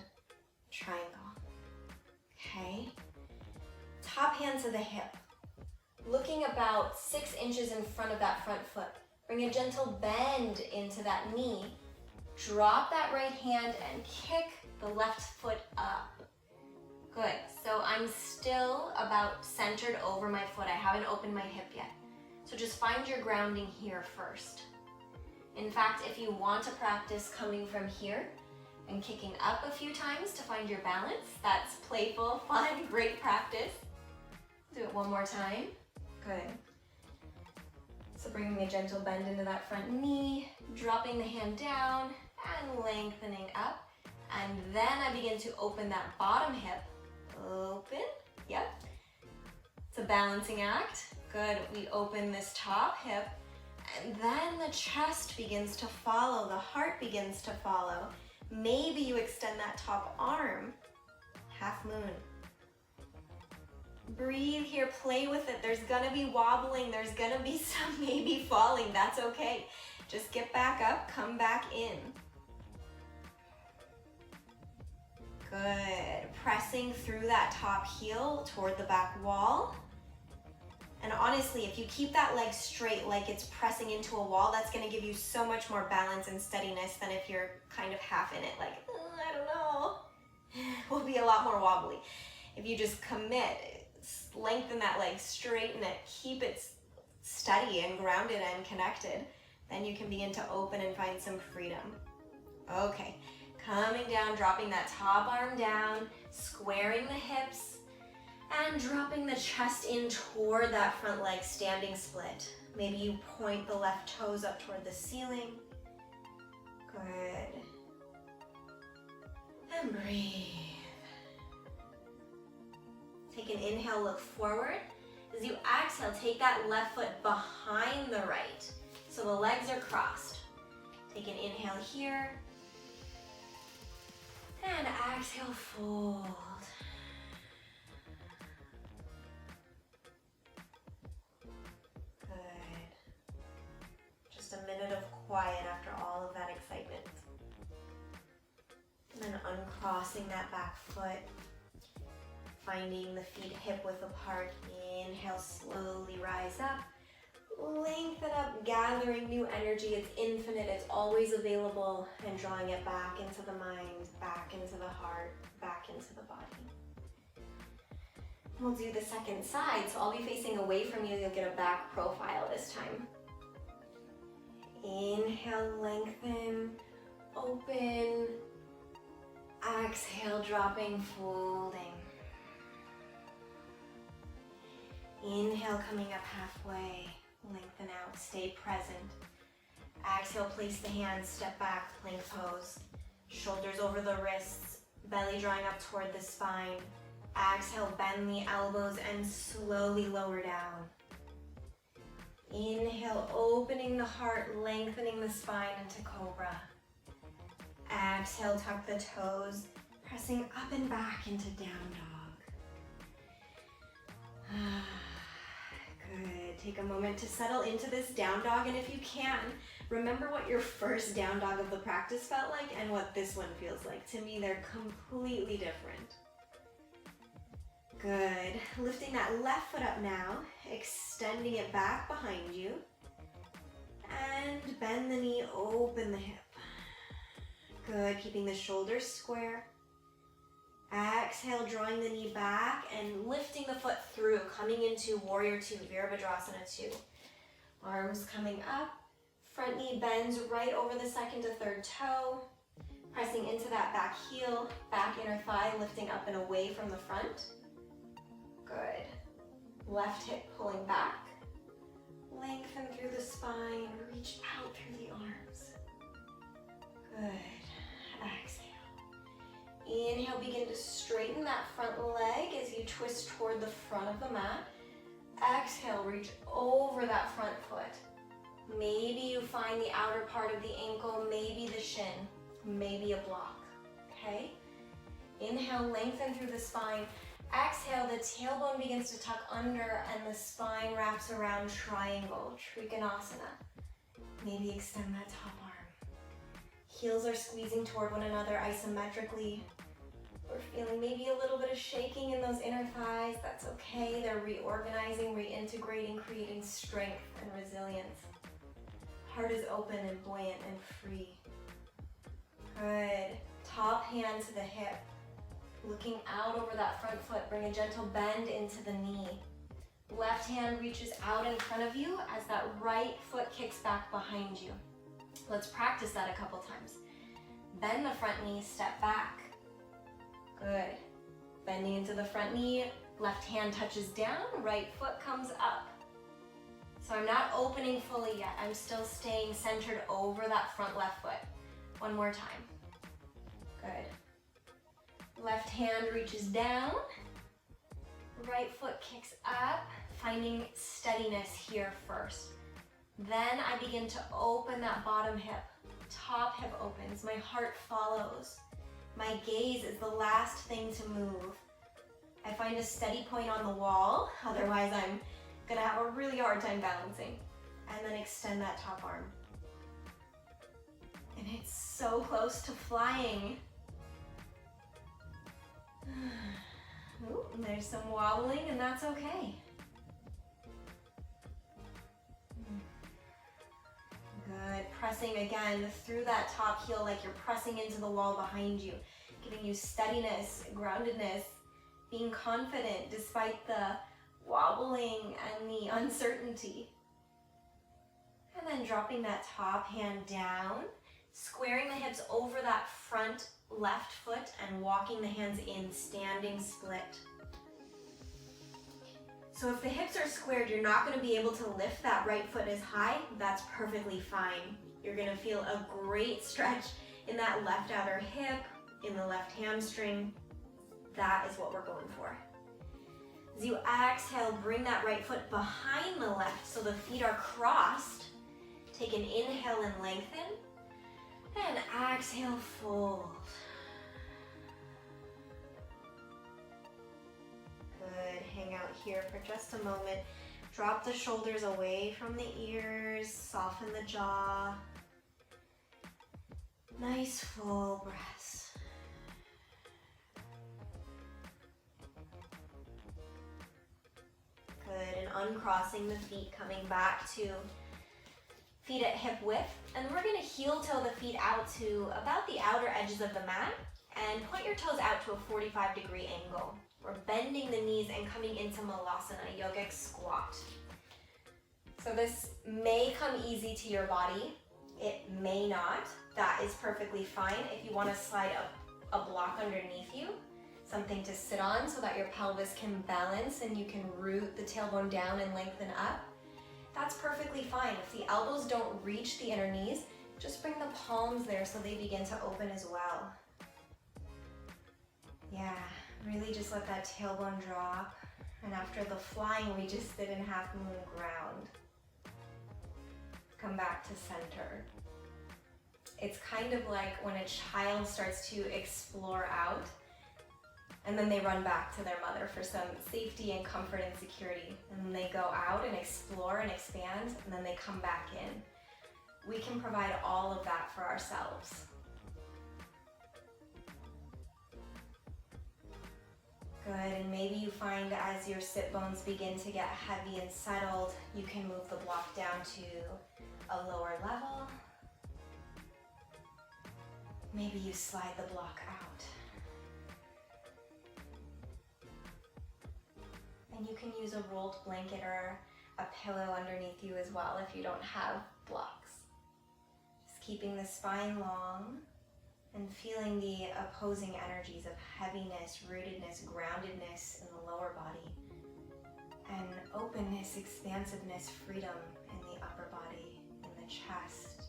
triangle. Okay, top hand to the hip, looking about 6 inches in front of that front foot. Bring a gentle bend into that knee. Drop that right hand and kick the left foot up. Good, so I'm still about centered over my foot. I haven't opened my hip yet. So just find your grounding here first. In fact, if you want to practice coming from here, and kicking up a few times to find your balance. That's playful, fun, great practice. Do it one more time. Good. So bringing a gentle bend into that front knee, dropping the hand down and lengthening up. And then I begin to open that bottom hip. Open, yep. It's a balancing act. Good, we open this top hip and then the chest begins to follow, the heart begins to follow. Maybe you extend that top arm, half moon. Breathe here, play with it. There's gonna be wobbling, there's gonna be some maybe falling, that's okay. Just get back up, come back in. Good, pressing through that top heel toward the back wall. And honestly, if you keep that leg straight like it's pressing into a wall, that's gonna give you so much more balance and steadiness than if you're kind of half in it, like, I don't know. Will be a lot more wobbly. If you just commit, lengthen that leg, straighten it, keep it steady and grounded and connected, then you can begin to open and find some freedom. Okay, coming down, dropping that top arm down, squaring the hips, and dropping the chest in toward that front leg, standing split. Maybe you point the left toes up toward the ceiling. Good. And breathe. Take an inhale, look forward. As you exhale, take that left foot behind the right. So the legs are crossed. Take an inhale here. And exhale, fold. Good. Just a minute of quiet after all of that excitement. And then uncrossing that back foot. Finding the feet hip width apart. Inhale, slowly rise up. Lengthen up, gathering new energy. It's infinite, it's always available. And drawing it back into the mind, back into the heart, back into the body. We'll do the second side, so I'll be facing away from you. You'll get a back profile this time. Inhale, lengthen, open. Exhale, dropping, folding. Inhale, coming up halfway. Lengthen out, stay present. Exhale, place the hands, step back, plank pose. Shoulders over the wrists, belly drawing up toward the spine. Exhale, bend the elbows and slowly lower down. Inhale, opening the heart, lengthening the spine into cobra. Exhale, tuck the toes, pressing up and back into down dog. Good. Take a moment to settle into this down dog, and if you can, remember what your first down dog of the practice felt like and what this one feels like. To me, they're completely different. Good. Lifting that left foot up now, extending it back behind you, and bend the knee, open the hip. Good. Keeping the shoulders square. Exhale, drawing the knee back and lifting the foot through, coming into Warrior Two, Virabhadrasana 2. Arms coming up, front knee bends right over the second to third toe, pressing into that back heel, back inner thigh, lifting up and away from the front. Good. Left hip pulling back, lengthen through the spine, reach out through the arms. Good. Exhale. Inhale, begin to straighten that front leg as you twist toward the front of the mat. Exhale, reach over that front foot. Maybe you find the outer part of the ankle, maybe the shin, maybe a block, okay? Inhale, lengthen through the spine. Exhale, the tailbone begins to tuck under and the spine wraps around triangle, Trikonasana. Maybe extend that top arm. Heels are squeezing toward one another isometrically. We're feeling maybe a little bit of shaking in those inner thighs. That's okay. They're reorganizing, reintegrating, creating strength and resilience. Heart is open and buoyant and free. Good. Top hand to the hip. Looking out over that front foot. Bring a gentle bend into the knee. Left hand reaches out in front of you as that right foot kicks back behind you. Let's practice that a couple times. Bend the front knee, step back. Good. Bending into the front knee, left hand touches down, right foot comes up. So I'm not opening fully yet. I'm still staying centered over that front left foot. One more time. Good. Left hand reaches down. Right foot kicks up, finding steadiness here first. Then I begin to open that bottom hip. Top hip opens, my heart follows. My gaze is the last thing to move. I find a steady point on the wall, otherwise I'm gonna have a really hard time balancing. And then extend that top arm. And it's so close to flying. Ooh, and there's some wobbling, and that's okay. Good. Pressing again through that top heel like you're pressing into the wall behind you, giving you steadiness, groundedness, being confident despite the wobbling and the uncertainty. And then dropping that top hand down, squaring the hips over that front left foot and walking the hands in, standing split. So if the hips are squared, you're not going to be able to lift that right foot as high. That's perfectly fine. You're going to feel a great stretch in that left outer hip, in the left hamstring. That is what we're going for. As you exhale, bring that right foot behind the left so the feet are crossed. Take an inhale and lengthen. And exhale, fold. here for just a moment. Drop the shoulders away from the ears, soften the jaw. Nice full breaths. Good, and uncrossing the feet, coming back to feet at hip width. And we're gonna heel toe the feet out to about the outer edges of the mat and point your toes out to a 45-degree angle. We're bending the knees and coming into Malasana, yogic squat. So this may come easy to your body. It may not. That is perfectly fine. If you want to slide a block underneath you, something to sit on so that your pelvis can balance and you can root the tailbone down and lengthen up, that's perfectly fine. If the elbows don't reach the inner knees, just bring the palms there so they begin to open as well. Yeah, really just let that tailbone drop. And after the flying, we just sit in half moon ground. Come back to center. It's kind of like when a child starts to explore out and then they run back to their mother for some safety and comfort and security. And then they go out and explore and expand, and then they come back in. We can provide all of that for ourselves. Good, and maybe you find as your sit bones begin to get heavy and settled, you can move the block down to a lower level. Maybe you slide the block out. And you can use a rolled blanket or a pillow underneath you as well if you don't have blocks. Just keeping the spine long and feeling the opposing energies of heaviness, rootedness, groundedness in the lower body, and openness, expansiveness, freedom in the upper body, in the chest,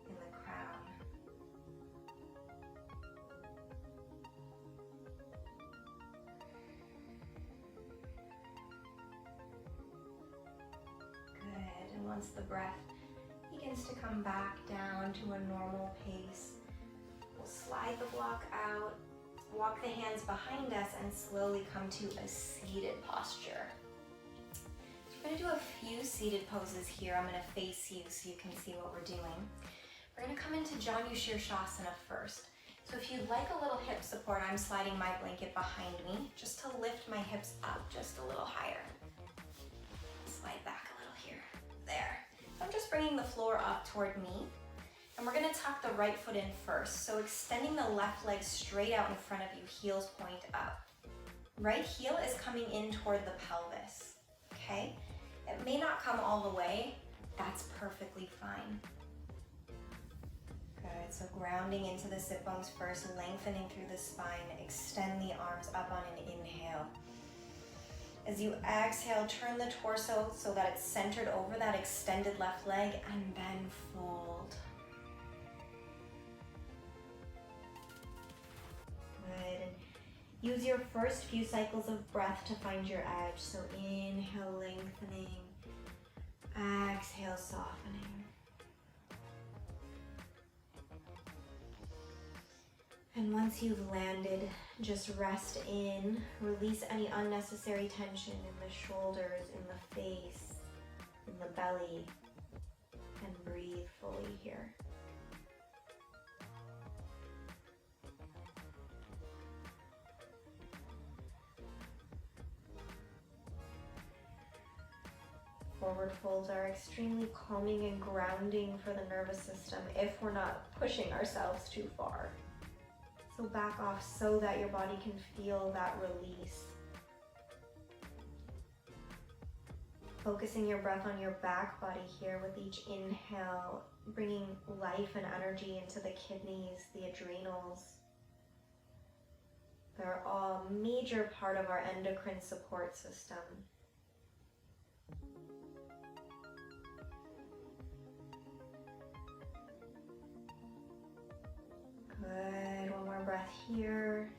in the crown. Good, and once the breath begins to come back down to a normal pace, we'll slide the block out, walk the hands behind us, and slowly come to a seated posture. We're gonna do a few seated poses here. I'm gonna face you so you can see what we're doing. We're gonna come into Janu Shirshasana first. So if you'd like a little hip support, I'm sliding my blanket behind me just to lift my hips up just a little higher. Slide back a little here. There. So I'm just bringing the floor up toward me. And we're gonna tuck the right foot in first. So extending the left leg straight out in front of you, heels point up. Right heel is coming in toward the pelvis, okay? It may not come all the way. That's perfectly fine. Good, so grounding into the sit bones first, lengthening through the spine, extend the arms up on an inhale. As you exhale, turn the torso so that it's centered over that extended left leg, and then fold. Good, and use your first few cycles of breath to find your edge. So inhale, lengthening, exhale, softening. And once you've landed, just rest in, release any unnecessary tension in the shoulders, in the face, in the belly, and breathe fully here. Forward folds are extremely calming and grounding for the nervous system if we're not pushing ourselves too far. So back off so that your body can feel that release. Focusing your breath on your back body here with each inhale, bringing life and energy into the kidneys, the adrenals. They're all a major part of our endocrine support system. Good, one more breath here.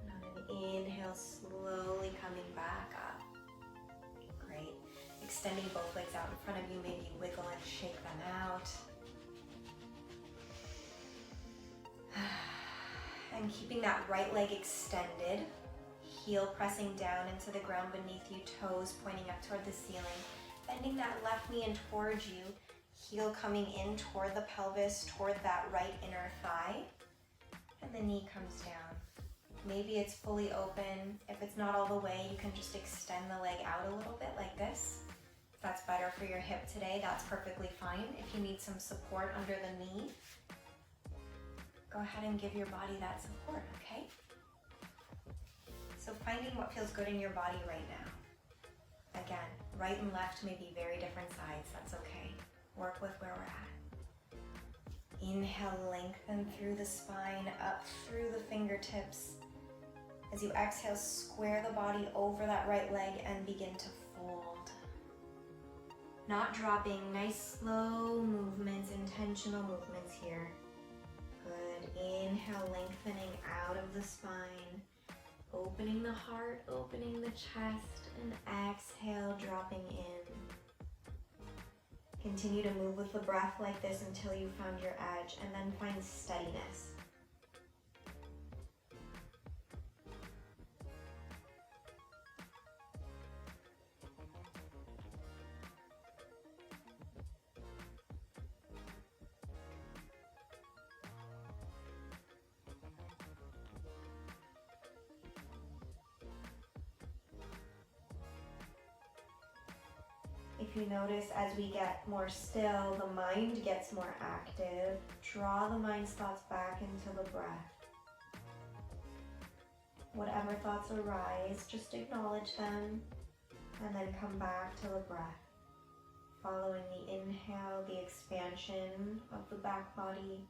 And on an inhale, slowly coming back up. Great. Extending both legs out in front of you, maybe wiggle and shake them out. And keeping that right leg extended, heel pressing down into the ground beneath you, toes pointing up toward the ceiling. Bending that left knee in towards you, heel coming in toward the pelvis, toward that right inner thigh, and the knee comes down. Maybe it's fully open. If it's not all the way, you can just extend the leg out a little bit like this. If that's better for your hip today, that's perfectly fine. If you need some support under the knee, go ahead and give your body that support, okay? So finding what feels good in your body right now. Again, right and left may be very different sides, that's okay. Work with where we're at. Inhale, lengthen through the spine, up through the fingertips. As you exhale, square the body over that right leg and begin to fold. Not dropping, nice slow movements, intentional movements here. Good, inhale, lengthening out of the spine. Opening the heart, opening the chest, and exhale, dropping in. Continue to move with the breath like this until you found your edge, and then find steadiness. If you notice, as we get more still, the mind gets more active. Draw the mind's thoughts back into the breath. Whatever thoughts arise, just acknowledge them and then come back to the breath. Following the inhale, the expansion of the back body,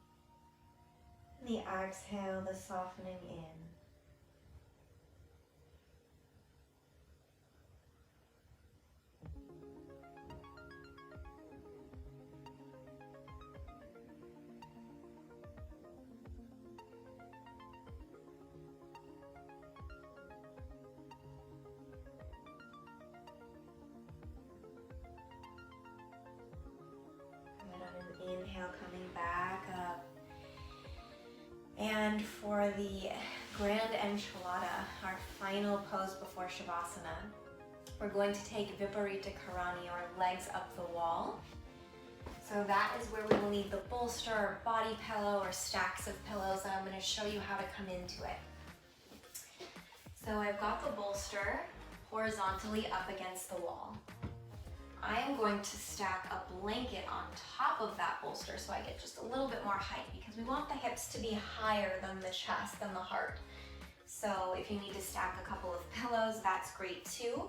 and the exhale, the softening in. Inhale, coming back up. And for the grand enchilada, our final pose before Shavasana, we're going to take Viparita Karani, or legs up the wall. So that is where we will need the bolster, or body pillow, or stacks of pillows, and I'm going to show you how to come into it. So I've got the bolster horizontally up against the wall. I am going to stack a blanket on top of that bolster so I get just a little bit more height, because we want the hips to be higher than the chest, than the heart. So if you need to stack a couple of pillows, that's great too.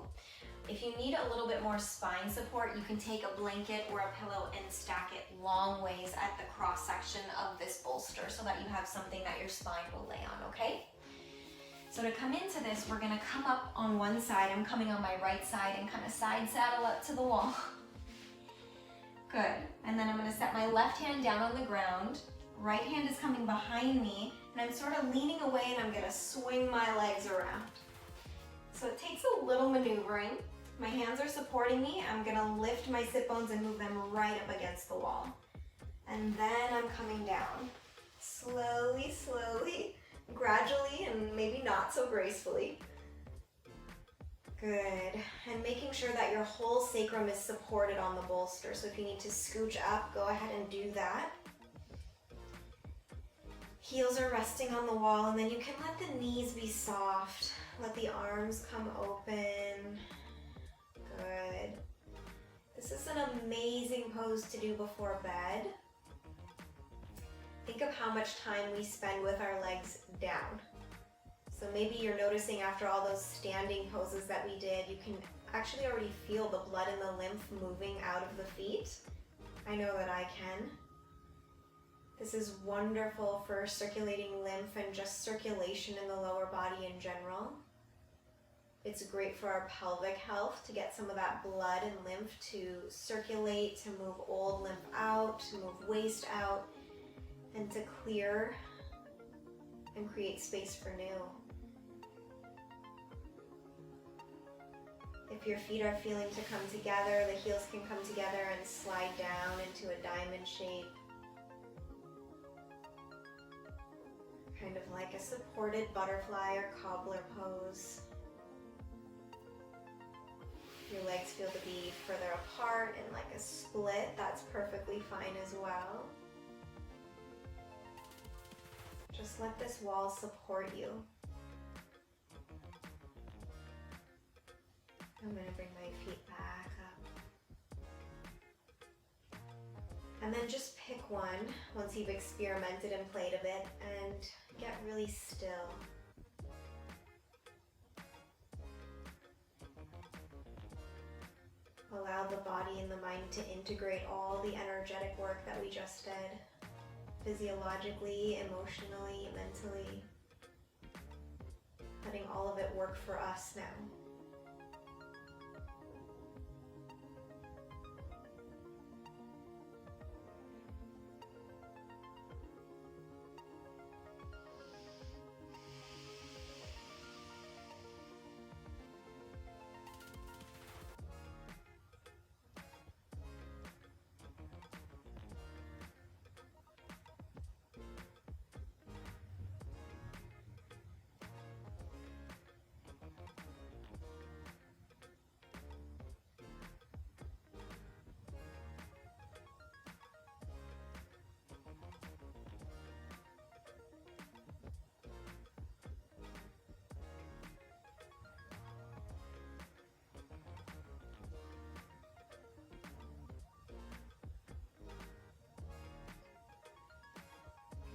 If you need a little bit more spine support, you can take a blanket or a pillow and stack it long ways at the cross section of this bolster so that you have something that your spine will lay on, okay? So to come into this, we're gonna come up on one side. I'm coming on my right side and kind of side saddle up to the wall. Good. And then I'm gonna set my left hand down on the ground. Right hand is coming behind me, and I'm sort of leaning away, and I'm gonna swing my legs around. So it takes a little maneuvering. My hands are supporting me. I'm gonna lift my sit bones and move them right up against the wall. And then I'm coming down. Slowly, slowly. Gradually, and maybe not so gracefully. Good. And making sure that your whole sacrum is supported on the bolster. So if you need to scooch up, go ahead and do that. Heels are resting on the wall, and then you can let the knees be soft. Let the arms come open. Good. This is an amazing pose to do before bed. Think of how much time we spend with our legs down. So maybe you're noticing after all those standing poses that we did, you can actually already feel the blood and the lymph moving out of the feet. I know that I can. This is wonderful for circulating lymph and just circulation in the lower body in general. It's great for our pelvic health to get some of that blood and lymph to circulate, to move old lymph out, to move waste out, and to clear and create space for new. If your feet are feeling to come together, the heels can come together and slide down into a diamond shape. kind of like a supported butterfly or cobbler pose. Your legs feel to be further apart in like a split, that's perfectly fine as well. Just let this wall support you. I'm going to bring my feet back up. And then just pick one once you've experimented and played a bit and get really still. Allow the body and the mind to integrate all the energetic work that we just did, physiologically, emotionally, mentally. Letting all of it work for us now.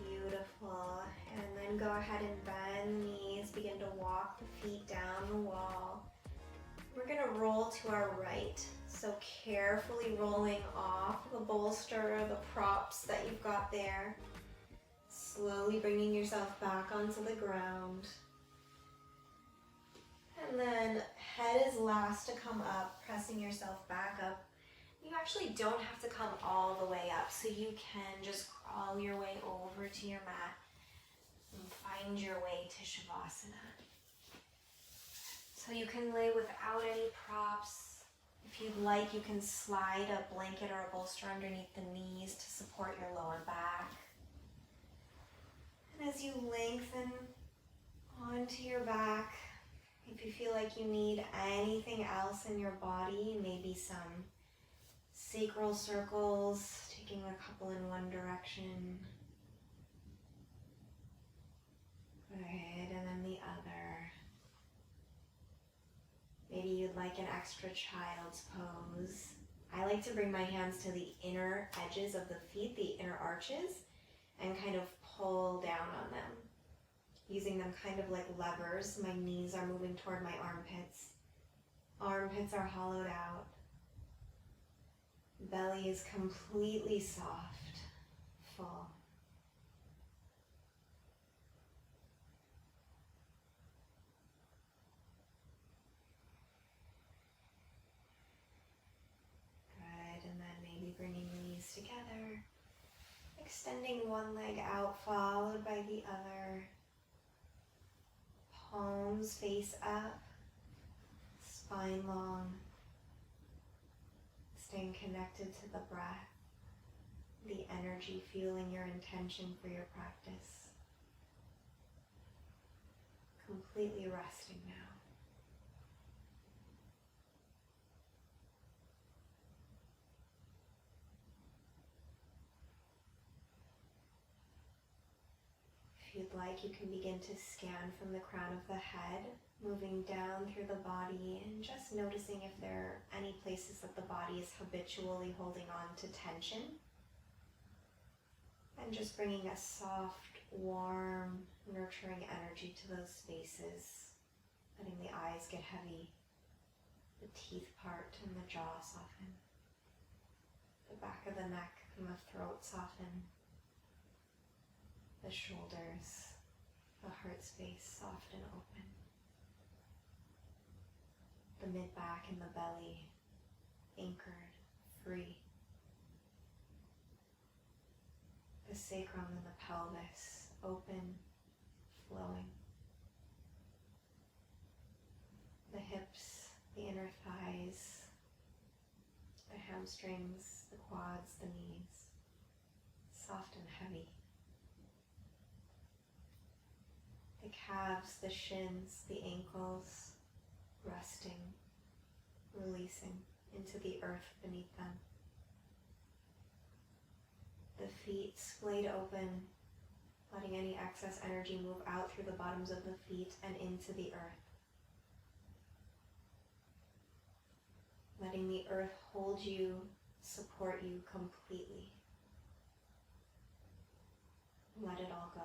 Beautiful. And then go ahead and bend the knees, begin to walk the feet down the wall. We're going to roll to our right. So carefully rolling off the bolster, the props that you've got there. Slowly bringing yourself back onto the ground. And then head is last to come up, pressing yourself back up. You actually don't have to come all the way up, so you can just crawl your way over to your mat and find your way to Shavasana. So you can lay without any props. If you'd like, you can slide a blanket or a bolster underneath the knees to support your lower back. And as you lengthen onto your back, if you feel like you need anything else in your body, maybe some sacral circles, taking a couple in one direction. Good, and then the other. Maybe you'd like an extra child's pose. I like to bring my hands to the inner edges of the feet, the inner arches, and kind of pull down on them. Using them kind of like levers. My knees are moving toward my armpits. Armpits are hollowed out. Belly is completely soft, full. Good, and then maybe bringing the knees together. Extending one leg out, followed by the other. Palms face up, spine long. Staying connected to the breath, the energy, fueling your intention for your practice. Completely resting now. If you'd like, you can begin to scan from the crown of the head, moving down through the body and just noticing if there are any places that the body is habitually holding on to tension. And just bringing a soft, warm, nurturing energy to those spaces. Letting the eyes get heavy, the teeth part and the jaw soften. The back of the neck and the throat soften. The shoulders, the heart space soft and open. The mid-back and the belly anchored, free. The sacrum and the pelvis open, flowing. The hips, the inner thighs, the hamstrings, the quads, the knees, soft and heavy. The calves, the shins, the ankles, resting, releasing into the earth beneath them. The feet splayed open, letting any excess energy move out through the bottoms of the feet and into the earth. Letting the earth hold you, support you completely. Let it all go.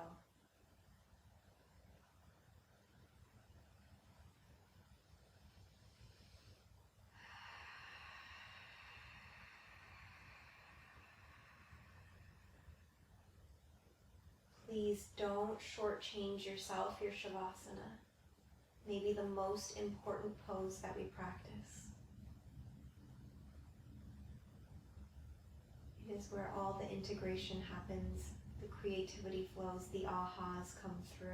Please don't shortchange yourself, your Shavasana. Maybe the most important pose that we practice. It is where all the integration happens, the creativity flows, the ahas come through.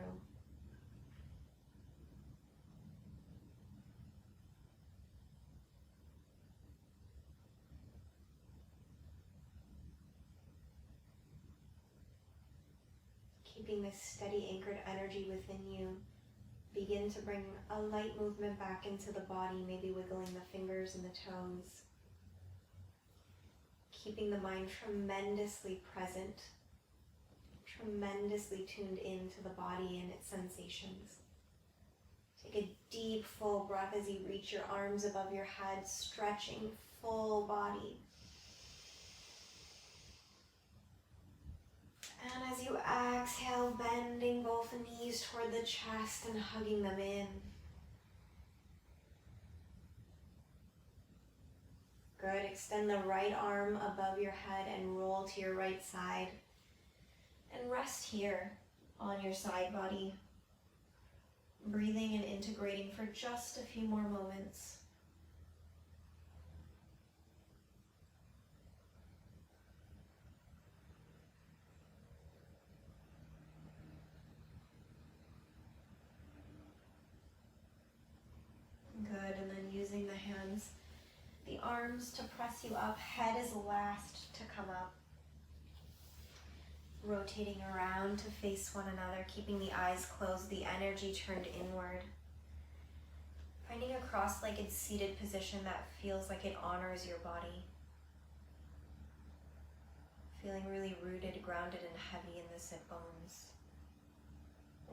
Keeping this steady anchored energy within you, begin to bring a light movement back into the body, maybe wiggling the fingers and the toes. Keeping the mind tremendously present, tremendously tuned into the body and its sensations. Take a deep, full breath as you reach your arms above your head, stretching full body. And as you exhale, bending both knees toward the chest and hugging them in. Good. Extend the right arm above your head and roll to your right side. And rest here on your side body. Breathing and integrating for just a few more moments. Good, and then using the hands, the arms to press you up, head is last to come up. Rotating around to face one another, keeping the eyes closed, the energy turned inward. Finding a cross-legged seated position that feels like it honors your body. Feeling really rooted, grounded, and heavy in the sit bones.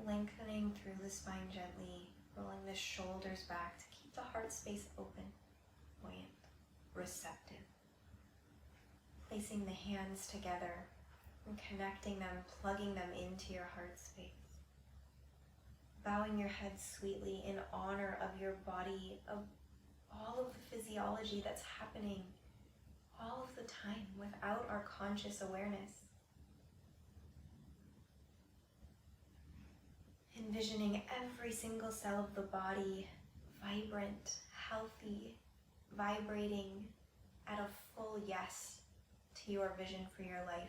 Lengthening through the spine gently, rolling the shoulders back to keep the heart space open, buoyant, receptive. Placing the hands together and connecting them, plugging them into your heart space. Bowing your head sweetly in honor of your body, of all of the physiology that's happening all of the time without our conscious awareness. Envisioning every single cell of the body vibrant, healthy, vibrating at a full yes to your vision for your life.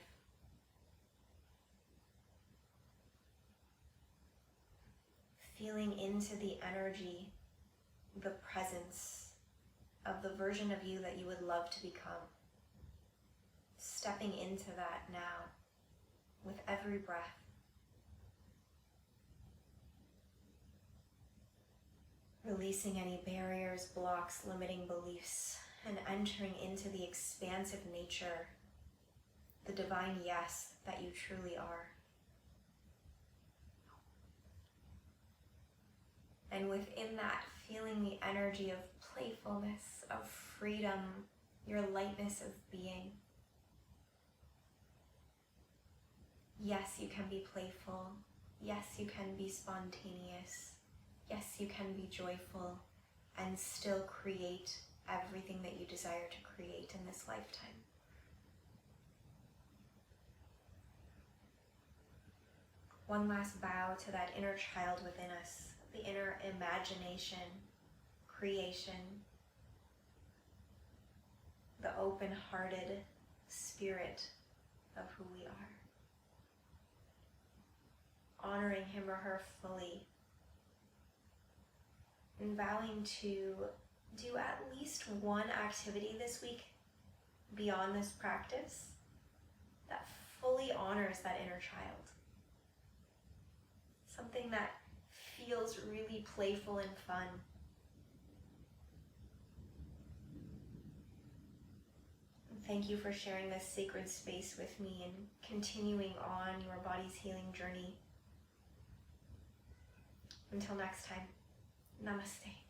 Feeling into the energy, the presence of the version of you that you would love to become. Stepping into that now with every breath. Releasing any barriers, blocks, limiting beliefs, and entering into the expansive nature, the divine yes that you truly are. And within that, feeling the energy of playfulness, of freedom, your lightness of being. Yes, you can be playful. Yes, you can be spontaneous. Yes, you can be joyful and still create everything that you desire to create in this lifetime. One last bow to that inner child within us, the inner imagination, creation, the open-hearted spirit of who we are. Honoring him or her fully, and vowing to do at least one activity this week beyond this practice that fully honors that inner child. Something that feels really playful and fun. Thank you for sharing this sacred space with me and continuing on your body's healing journey. Until next time, namaste.